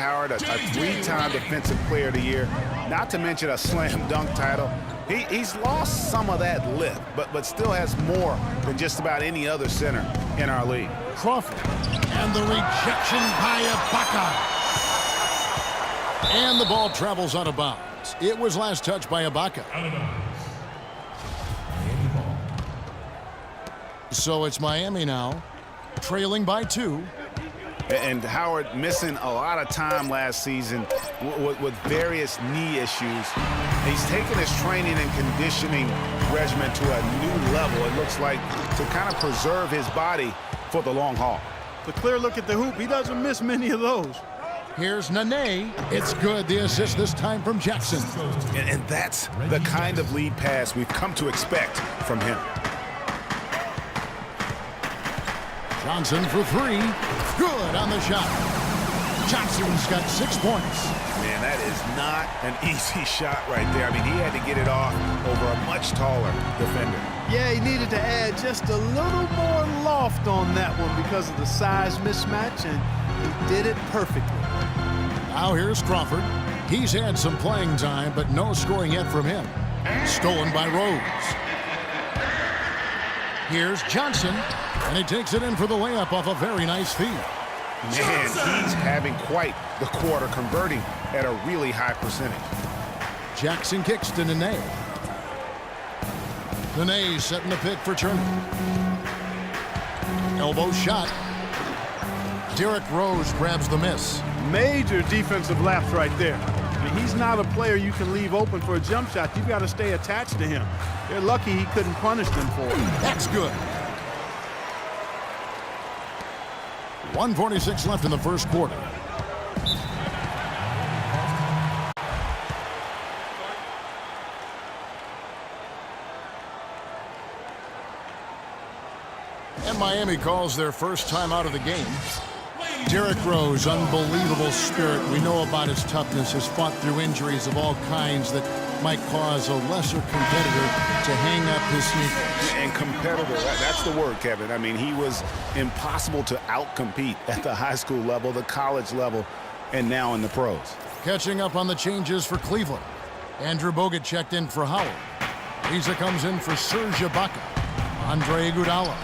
Howard, a three-time Defensive Player of the Year, not to mention a slam dunk title. He's lost some of that lift, but still has more than just about any other center in our league. Crawford, and the rejection by Ibaka. And the ball travels out of bounds. It was last touched by Ibaka. So it's Miami now, trailing by 2. And Howard missing a lot of time last season with various knee issues. He's taken his training and conditioning regimen to a new level, it looks like, to kind of preserve his body for the long haul. The clear look at the hoop, he doesn't miss many of those. Here's Nene. It's good. The assist this time from Jackson. And that's the kind of lead pass we've come to expect from him. Johnson for 3. Good on the shot. Johnson's got 6 points. Man, that is not an easy shot right there. I mean, he had to get it off over a much taller defender. Yeah, he needed to add just a little more loft on that one because of the size mismatch, and he did it perfectly. Now here's Crawford. He's had some playing time, but no scoring yet from him. Stolen by Rose. Here's Johnson, and he takes it in for the layup off a very nice feed. Man, he's having quite the quarter, converting at a really high percentage. Jackson kicks to Nene. Nene setting the pick for Turner. Elbow shot. Derrick Rose grabs the miss. Major defensive lapse right there. I mean, he's not a player you can leave open for a jump shot. You've got to stay attached to him. They're lucky he couldn't punish them for it. That's good. 1:46 left in the first quarter. And Miami calls their first time out of the game. Derrick Rose, unbelievable spirit. We know about his toughness, has fought through injuries of all kinds that might cause a lesser competitor to hang up his sneakers. And competitor, that's the word, Kevin. I mean, he was impossible to outcompete at the high school level, the college level, and now in the pros. Catching up on the changes for Cleveland. Andrew Bogut checked in for Howard. Lisa comes in for Serge Ibaka. Andre Iguodala.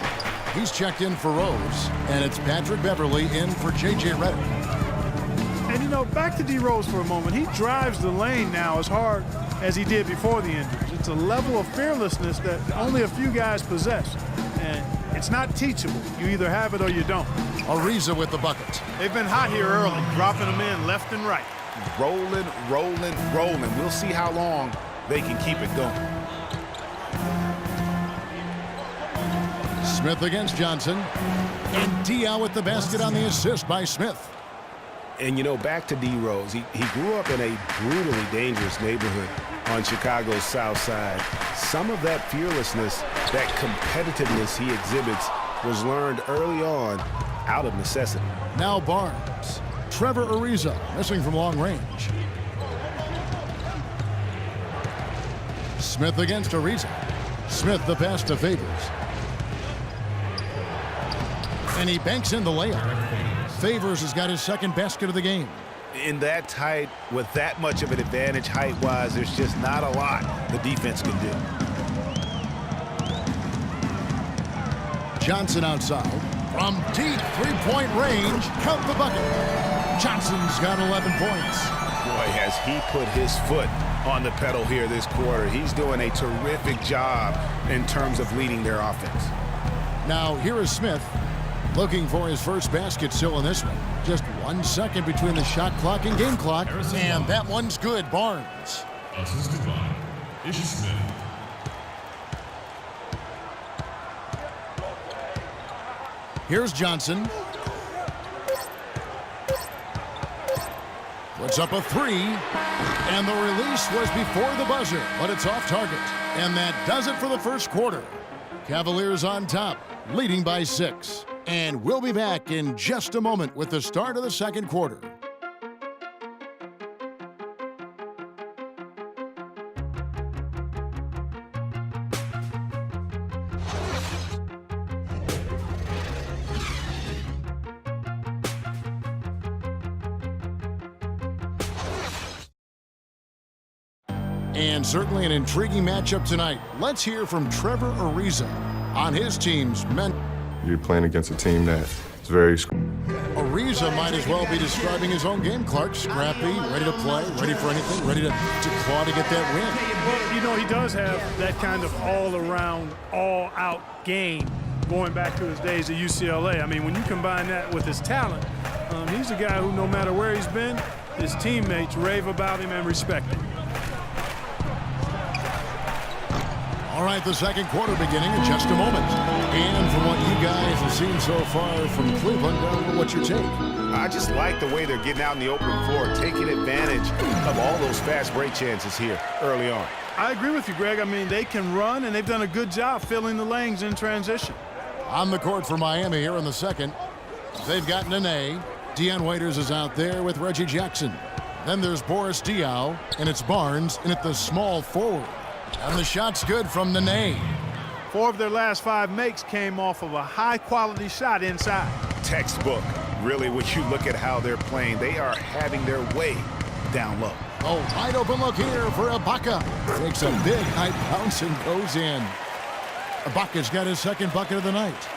He's checked in for Rose, and it's Patrick Beverly in for J.J. Redick. And, you know, back to D. Rose for a moment. He drives the lane now as hard as he did before the injuries. It's a level of fearlessness that only a few guys possess. And it's not teachable. You either have it or you don't. Ariza with the bucket. They've been hot here early, dropping them in left and right. Rolling, rolling, rolling. We'll see how long they can keep it going. Smith against Johnson. And Diaw with the basket on the assist by Smith. And, you know, back to D. Rose. He grew up in a brutally dangerous neighborhood on Chicago's South Side. Some of that fearlessness, that competitiveness he exhibits was learned early on out of necessity. Now Barnes. Trevor Ariza missing from long range. Smith against Ariza. Smith the pass to Favors. And he banks in the layup. Favors has got his second basket of the game. In that tight, with that much of an advantage height-wise, there's just not a lot the defense can do. Johnson outside. From deep three-point range, count the bucket. Johnson's got 11 points. Boy, has he put his foot on the pedal here this quarter. He's doing a terrific job in terms of leading their offense. Now, here is Smith. Looking for his first basket still in this one. Just 1 second between the shot clock and game clock. And that one's good, Barnes. Assisted by Ish Smith. Here's Johnson. Puts up a 3. And the release was before the buzzer, but it's off target. And that does it for the first quarter. Cavaliers on top, leading by 6. And we'll be back in just a moment with the start of the second quarter. And certainly an intriguing matchup tonight. Let's hear from Trevor Ariza on his team's men. You're playing against a team that is very... Ariza might as well be describing his own game, Clark. Scrappy, ready to play, ready for anything, ready to claw to get that win. Well, you know, he does have that kind of all-around, all-out game going back to his days at UCLA. I mean, when you combine that with his talent, he's a guy who, no matter where he's been, his teammates rave about him and respect him. All right, the second quarter beginning in just a moment. And from what you guys have seen so far from Cleveland, what's your take? I just like the way they're getting out in the open floor, taking advantage of all those fast break chances here early on. I agree with you, Greg. I mean, they can run, and they've done a good job filling the lanes in transition. On the court for Miami here in the second, they've got Nene. Dion Waiters is out there with Reggie Jackson. Then there's Boris Diaw, and it's Barnes in at the small forward. And the shot's good from Nene. 4 of their last 5 makes came off of a high-quality shot inside. Textbook. Really, when you look at how they're playing, they are having their way down low. Oh, wide open look here for Ibaka. Takes a big high bounce and goes in. Ibaka's got his second bucket of the night.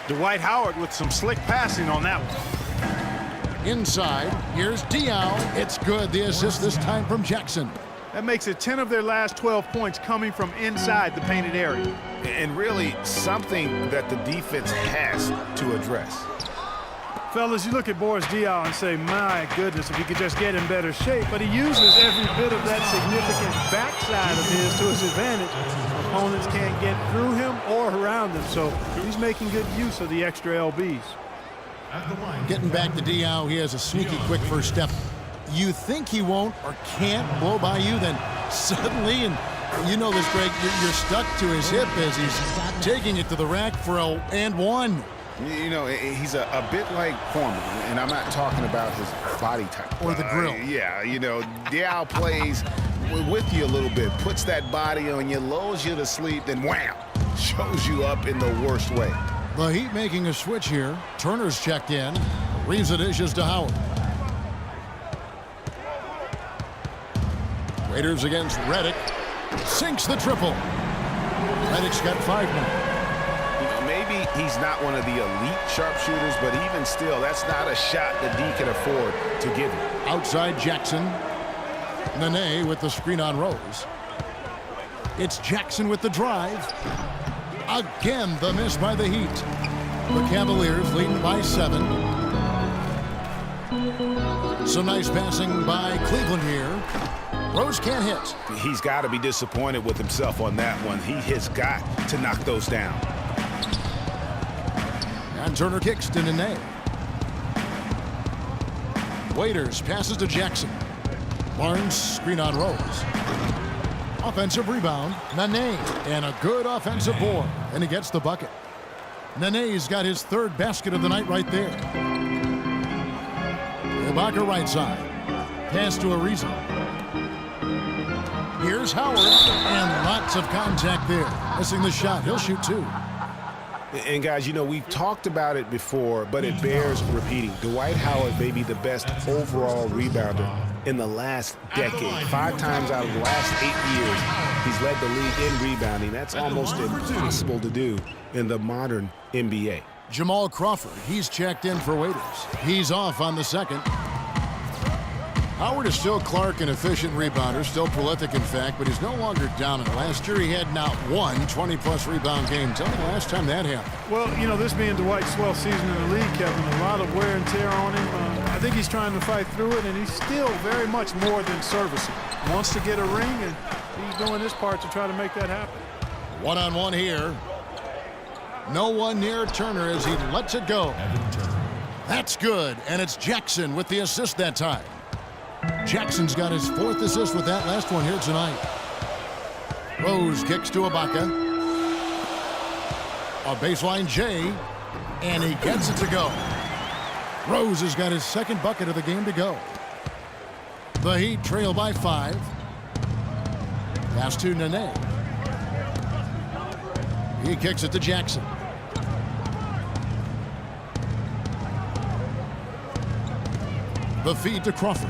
Dwight Howard with some slick passing on that one. Inside, here's Diaw. It's good. The assist this time from Jackson. That makes it 10 of their last 12 points coming from inside the painted area. And really something that the defense has to address. Fellas, you look at Boris Diaw and say, my goodness, if he could just get in better shape. But he uses every bit of that significant backside of his to his advantage. Opponents can't get through him or around him, so he's making good use of the extra LBs. Getting back to Diaw, he has a sneaky quick first step. You think he won't or can't blow by you, then suddenly, and you know this, Greg, you're stuck to his hip as he's taking it to the rack for a and one. You know, he's a bit like Foreman, and I'm not talking about his body type. Or the grill. Yeah, you know, Diaw plays with you a little bit, puts that body on you, lulls you to sleep, then wham, shows you up in the worst way. The Heat making a switch here. Turner's checked in. Reeves the dishes to Howard. Raiders against Redick. Sinks the triple. Redick's got 5 now. You know, maybe he's not one of the elite sharpshooters, but even still, that's not a shot that D can afford to give him. Outside Jackson. Nene with the screen on Rose. It's Jackson with the drive. Again, the miss by the Heat. The Cavaliers leading by 7. Some nice passing by Cleveland here. Rose can't hit. He's got to be disappointed with himself on that one. He has got to knock those down. And Turner kicks to Nene. Waiters passes to Jackson. Barnes screen on Rose. Offensive rebound, Nene, and a good offensive board, and he gets the bucket. Nene's got his 3rd basket of the night right there. Ibaka right side. Pass to Ariza. Here's Howard, and lots of contact there. Missing the shot. He'll shoot 2. And guys, you know, we've talked about it before, but it bears repeating. Dwight Howard may be the best overall rebounder in the last decade. 5 times out of the last 8 years, he's led the league in rebounding. That's almost impossible to do in the modern NBA. Jamal Crawford, he's checked in for Waiters. He's off on the second. Howard is still Clark, an efficient rebounder, still prolific in fact, but he's no longer dominant. Last year he had not one 20-plus rebound game. Tell me the last time that happened. Well, you know, this being Dwight's 12th season in the league, Kevin, a lot of wear and tear on him. I think he's trying to fight through it, and he's still very much more than serviceable. Wants to get a ring, and he's doing his part to try to make that happen. One-on-one here. No one near Turner as he lets it go. That's good, and it's Jackson with the assist that time. Jackson's got his 4th assist with that last one here tonight. Rose kicks to Ibaka. A baseline J, and he gets it to go. Rose has got his 2nd bucket of the game to go. The Heat trail by 5. Pass to Nene. He kicks it to Jackson. The feed to Crawford.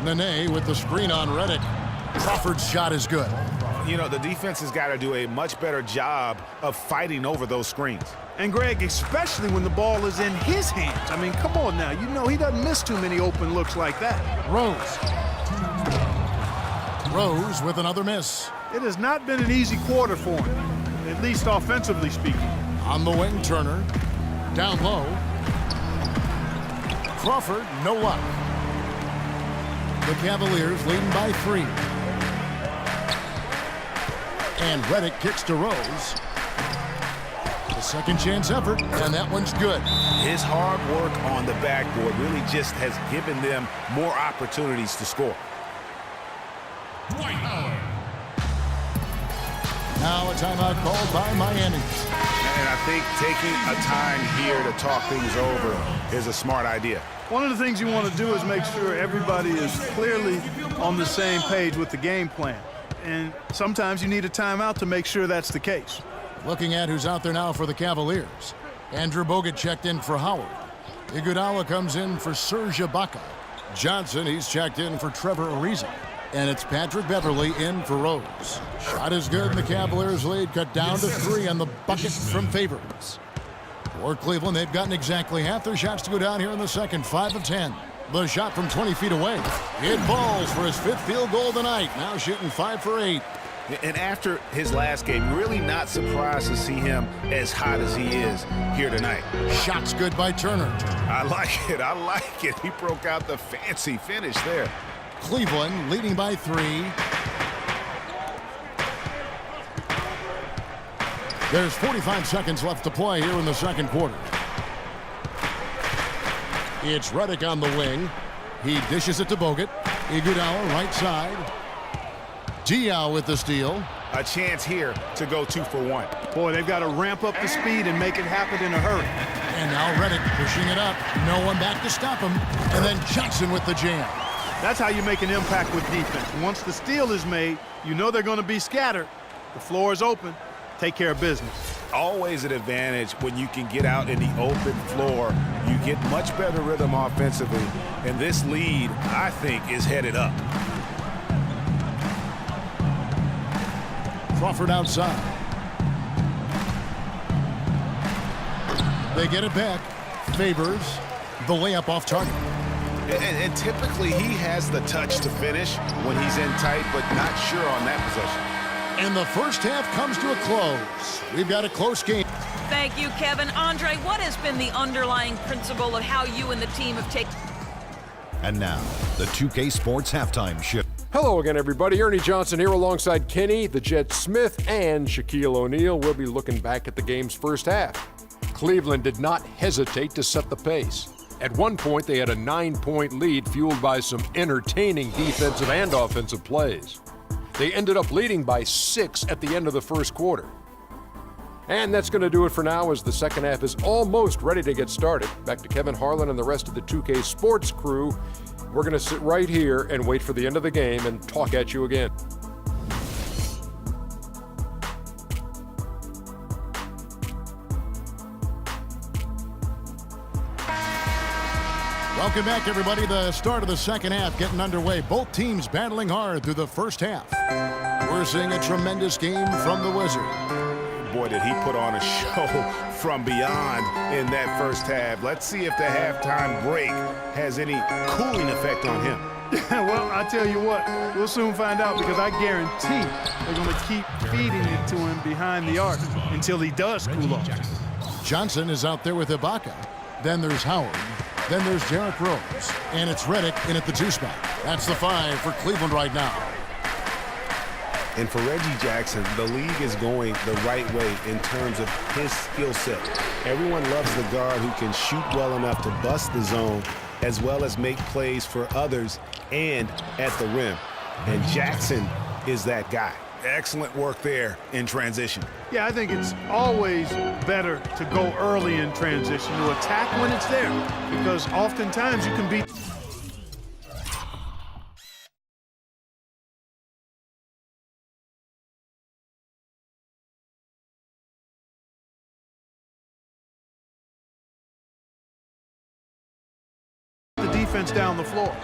Nene with the screen on Redick. Crawford's shot is good. You know, the defense has got to do a much better job of fighting over those screens. And Greg, especially when the ball is in his hands. I mean, come on now. You know he doesn't miss too many open looks like that. Rose. Rose with another miss. It has not been an easy quarter for him, at least offensively speaking. On the wing, Turner. Down low. Crawford, no luck. The Cavaliers leading by 3. And Redick kicks to Rose. The second chance effort, and that one's good. His hard work on the backboard really just has given them more opportunities to score. Dwight Howard. Now a timeout called by Miami. And I think taking a time here to talk things over is a smart idea. One of the things you want to do is make sure everybody is clearly on the same page with the game plan. And sometimes you need a timeout to make sure that's the case. Looking at who's out there now for the Cavaliers. Andrew Bogut checked in for Howard. Iguodala comes in for Serge Ibaka. Johnson, he's checked in for Trevor Ariza. And it's Patrick Beverley in for Rose. Shot is good, and the Cavaliers lead cut down to 3 on the bucket from Favors. For Cleveland, they've gotten exactly half their shots to go down here in the second, 5 of 10. The shot from 20 feet away. It falls for his 5th field goal tonight. Now shooting 5 for 8. And after his last game, really not surprised to see him as hot as he is here tonight. Shot's good by Turner. I like it. I like it. He broke out the fancy finish there. Cleveland leading by 3. There's 45 seconds left to play here in the second quarter. It's Redick on the wing. He dishes it to Bogut. Iguodala right side. Diaw with the steal. A chance here to go 2 for 1. Boy, they've got to ramp up the speed and make it happen in a hurry. And now Redick pushing it up. No one back to stop him. And then Johnson with the jam. That's how you make an impact with defense. Once the steal is made, you know they're going to be scattered. The floor is open. Take care of business. Always an advantage when you can get out in the open floor. You get much better rhythm offensively. And this lead, I think, is headed up. Crawford outside. They get it back. Favors the layup off target. And typically he has the touch to finish when he's in tight, but not sure on that possession. And the first half comes to a close. We've got a close game. Thank you, Kevin. Andre, what has been the underlying principle of how you and the team have taken? And now, the 2K Sports Halftime Show. Hello again, everybody. Ernie Johnson here alongside Kenny, the Jet Smith, and Shaquille O'Neal. We'll be looking back at the game's first half. Cleveland did not hesitate to set the pace. At one point, they had a 9-point lead fueled by some entertaining defensive and offensive plays. They ended up leading by 6 at the end of the first quarter. And that's going to do it for now as the second half is almost ready to get started. Back to Kevin Harlan and the rest of the 2K Sports crew. We're going to sit right here and wait for the end of the game and talk at you again. Welcome back, everybody. The start of the second half getting underway. Both teams battling hard through the first half. We're seeing a tremendous game from the Wizard. Boy, did he put on a show from beyond in that first half. Let's see if the halftime break has any cooling effect on him. Well, I tell you what, we'll soon find out because I guarantee they're going to keep feeding it to him behind the arc until he does cool off. Johnson is out there with Ibaka. Then there's Howard. Then there's Derrick Rose. And it's Redick in at the 2 spot. That's the 5 for Cleveland right now. And for Reggie Jackson, the league is going the right way in terms of his skill set. Everyone loves the guard who can shoot well enough to bust the zone as well as make plays for others and at the rim. And Jackson is that guy. Excellent work there in transition. Yeah, I think it's always better to go early in transition, to attack when it's there, because oftentimes you can beat. The defense down the floor.